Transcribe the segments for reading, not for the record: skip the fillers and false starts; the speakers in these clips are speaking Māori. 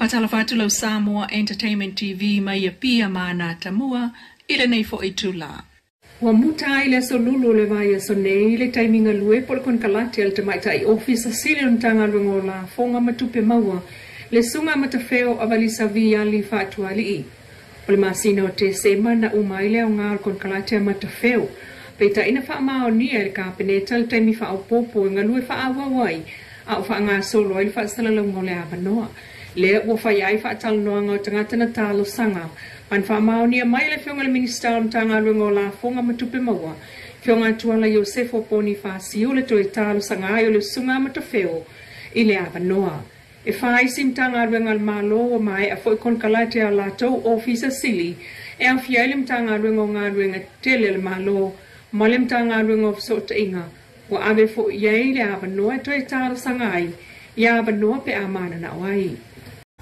Fatalafatu Samoa Entertainment TV mai pia mana tamua ile nei fo itula. Wa muta ile so lulu le vai so nei le timinga lue por kon kalati al te mai tai office asili ntanga ngola fonga matupe maua le sunga matafeo avalisa via li fatu ali. Ole masino te semana umaile ngal kon kalati matafeo. Peta ina fa ma oni el kapineta le timi fa opopo ngalue fa awai. Au fa nga solo il fa sala ngole abanoa. Le wo fa yai fa tal noanga tangata na talo sanga. Pan fa maoni mai le fionga le minister tanga ngola fonga matupe maua. Fionga tuala Josefo poni fa siule to talo sanga yo le sunga matafeo ile abanoa. E fa isim tanga ngal malo mai a foi kon kalate ala to office sili. E a fialim tanga ngonga tele le malo. Malem tanga of sort inga. Wa ave fo yai le abanoa to talo sanga ya abanoa pe amana na wai.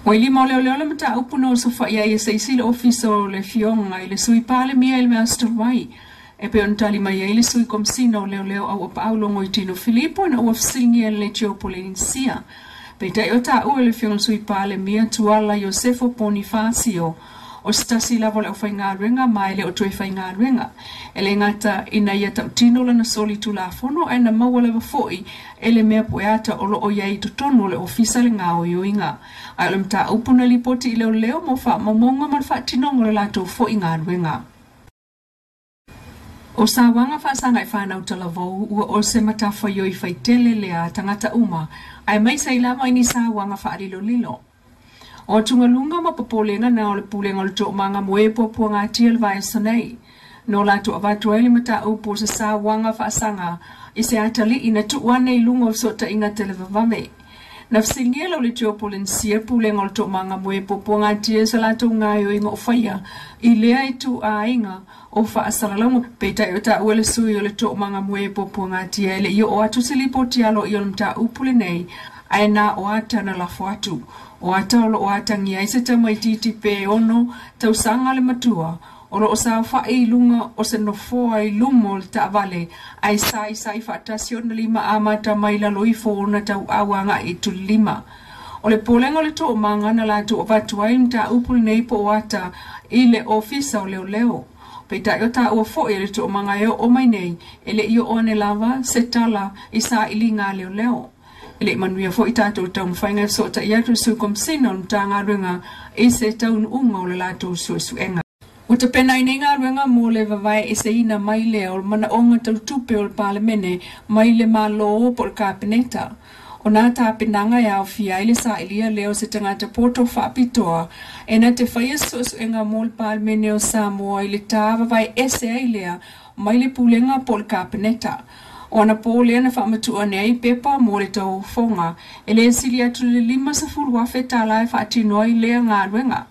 Waili mo leo mata upuno so fa ya sile officer le fionga ile sui pale mia il master wai e pe ontali mai ile sui komsino leo au Paulo ngoitino Filippo na ofsingi le Geopolincia pe ta yota u le fion sui pale mia tuala Josefo Bonifacio o stasi la vola fainga renga mai le o toi fainga renga ele ngata ina yata tino la na soli tu la fono e na mawala foi ele mea poeta o lo o yai totono le ofisa le ngao yoinga alem ta upuna lipoti leo mo fa mamonga man fa tinongo le lato foi nga renga o sa wanga fa sanga fa na utalavo o se mata fa yoi faitele le tangata uma ai mai sai la mai ni sa wanga fa lilo o tungalunga mapapolenga na ole pulenga le to manga moepo po nga tiel vai Sene no la to avatu ele mata upo sa wanga fa sanga ise atali ina tu wane lungo sota inga televavame nafsingelo le Geopolincia pulenga le to manga moepo po nga tiel sala to ngayo inga ofaya ile ai tu ainga o fa asalalamo peta yota ole suyo le to manga moepo po nga tiel yo o atu silipoti alo yo mta upule nei aina o ata na lafuatu o atalo o atangi ai se tamai titi pe ono tau sanga le matua o lo sa fa e lunga o se no fo ai lumol ta vale ai sai fa tasio na lima amata mai la loifo ona tau awanga e tu lima o le polengo le to manga na la to vatu ai mta upul nei po ata ile ofisa o leo peta yota o fo ele to manga yo o mai nei ele yo one lava setala isa ilinga leo ele manuia fo itato tau fainga so ta ia su kom sinon tanga runga ese tau unga o le lato suenga o te pena inenga runga mo le vavai ese ina mai le o mana onga tau tupe o le palemene mai le malo por kapineta o na ta penanga ya fia ile sa ilia leo se tangata porto fapitoa ena te faia suenga mo le palemene o Samoa ile ta vavai ese ilea mai le pulenga por kapineta ona pole na fa matu nei pepa mo le tau fonga ele silia tu le lima sa fulu wa feta lai fa tinoi le nga renga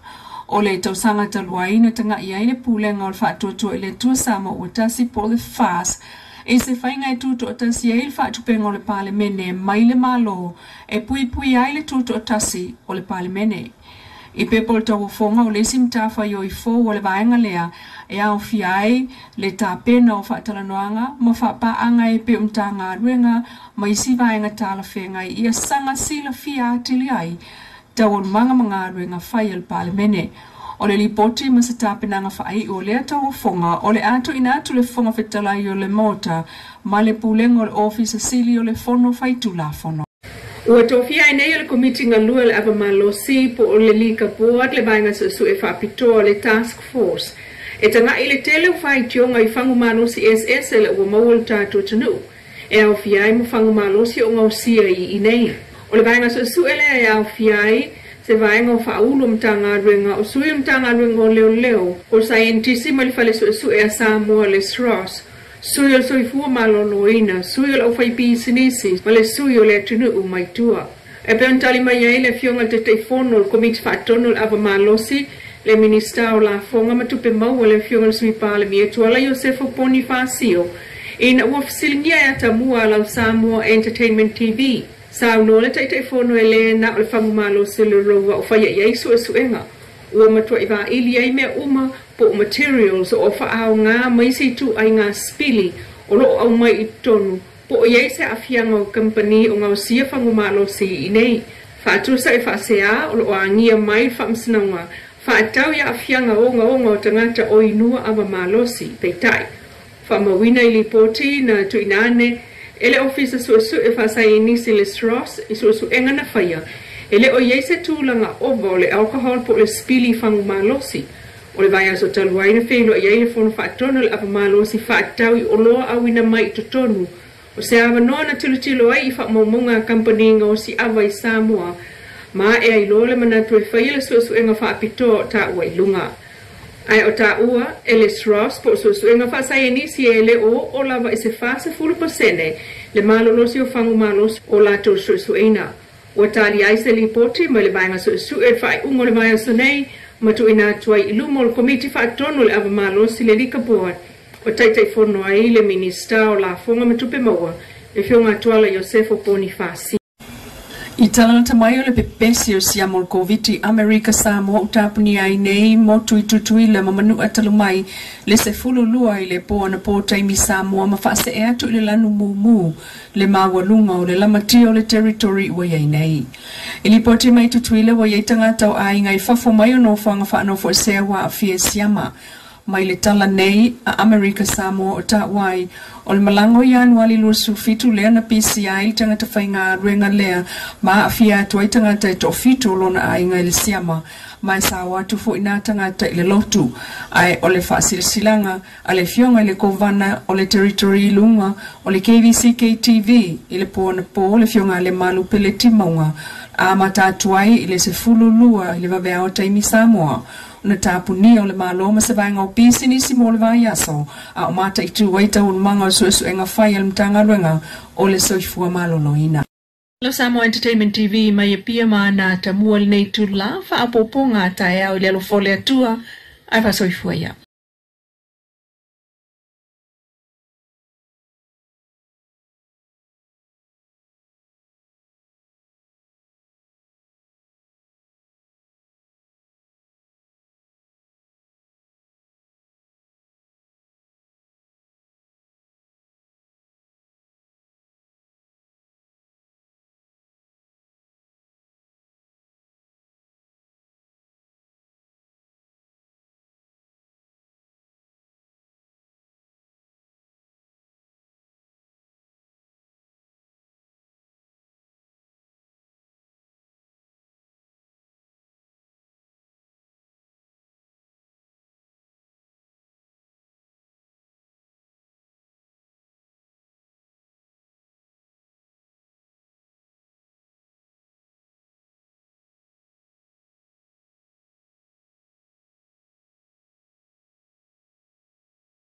o le tau sanga talwai na tanga ia ile pulenga o fa to ele tu sama o tasi po le fast e se fa ngai tu to tasi il fa tu pengo le palemene mai le malo e pui ai le tu to tasi o le palemene I people tau fonga o le simta fa yo I fo o le vaenga lea e au fiai le ta pena o whaatala noanga ma whapa anga e pe umtanga ruenga ma isi vaenga tala whenga I a sanga sila fia atili ai tau o manga ruenga whai al palemene o le lipoti ma se ta penanga whai o le tau fonga o le ato ina atu le fonga whetala I o le mota ma le pulenga o le office sili o le fono whai tula fono Ua tofia nei le komiti ngalua le ava malosi po o le lika board le vainga su e whapitoa le task force. E tanga I le tele whai tionga I whangu malosi SS le ua mawal tātou tanu. E au fiai mo whangu malosi o ngau sia I nei. O le vainga su ele e au fiai se vainga o whaulo mtanga ruenga o sui mtanga ruenga o leo. O scientisi ma le whale su e a Samoa le SROS. Suyo soi fua maloloina, suyo au fai pisinisi, ma le suyo le tunu mai tua. E pe ontali mai ai le fionga te teifono, le komiti whaatono le ava malosi, le minister o la fonga matupe mau le fionga le sui pale mi e tuala Josefo Bonifacio. Ina ua fasilingia e atamua lau Samoa Entertainment TV. Sao no le teifono e le na o le whangu malosi le rowa o fai iai suenga. Ua matua iwa ili ai mea uma, po materials o whaau ngā maisi tu ai ngā spili o lo au mai I tonu po iei se afianga o company o ngau sia whangu malosi I nei Whaatusa e whaasea o lo angia mai whamsinaunga. Whaatau ia awhianga o tangata o inua awa malosi peitai. Whamawina i lipoti na tuinane ele ofisa suasu e whaasai nisi Les Ross i suasu engana whaia. Ele o yeise tūlanga ovo le alcohol po le spili whangu malosi. O le vai aso taluaina whenua i aina whono whaatona le awa malosi whaatau i oloa awina mai i totonu. O se awa noa na tulutilo ai i whaamaumunga kampaninga o si awa i Samoa. Ma e ai lole manatu e whaila suasu enga whaapito ta ua i lunga. Ai o ta ua, Les Ross po suasu enga whaasai e nisi e le o lava i se whaase fulu% le malolosi o whangu malosi o lato suasu eina. O tali ai se li poti ma le vainga suasu e whai ungo le vai aso nei matu ina tuai ilumo le komiti whaatono le awa malosi le lika board. O taitai whono ai le minista o la fonga matupe maua le whionga tuala Yosefo Bonifasi. I talanta mai o le pepesi o siamo COVID Amerika Samoa utapuni ai nei mo tui le mamanu atalu mai le se fululua i le poa na po taimi Samoa ma whaase e atu le lanu mumu le mawalunga o le lamati o le territory ua iai nei. I li poti mai tutuile ua iai tangata o ai ngai fafo mai o no whanga whaanofo sea wa a fia siama. Mai le tala nei a Amerika Samoa o ta wai o le malango i anuali lusu fitu lea na PCI tangata whainga ruenga lea ma a fia tuai tangata e to fitu lona a inga le siama mai sa watu fo ina tangata i le lotu ai o le whasilsilanga a le fionga i le kovana o le territory lunga o le KVC KTV i le po na po le fionga le malu pele timaunga a matatuai i le se fulu lua i le vavea o taimi Samoa. Na tapuni o le maloma se vai ngau pisi nisi mo le vai aso a o mata i tu waita o manga o suesu enga whai al mtanga ruenga o le soifua maloloina. Lo Samoa Entertainment TV mai e pia maana tamua le nei tu la wha apoponga tae au le alofole atua ai fa soifua ia.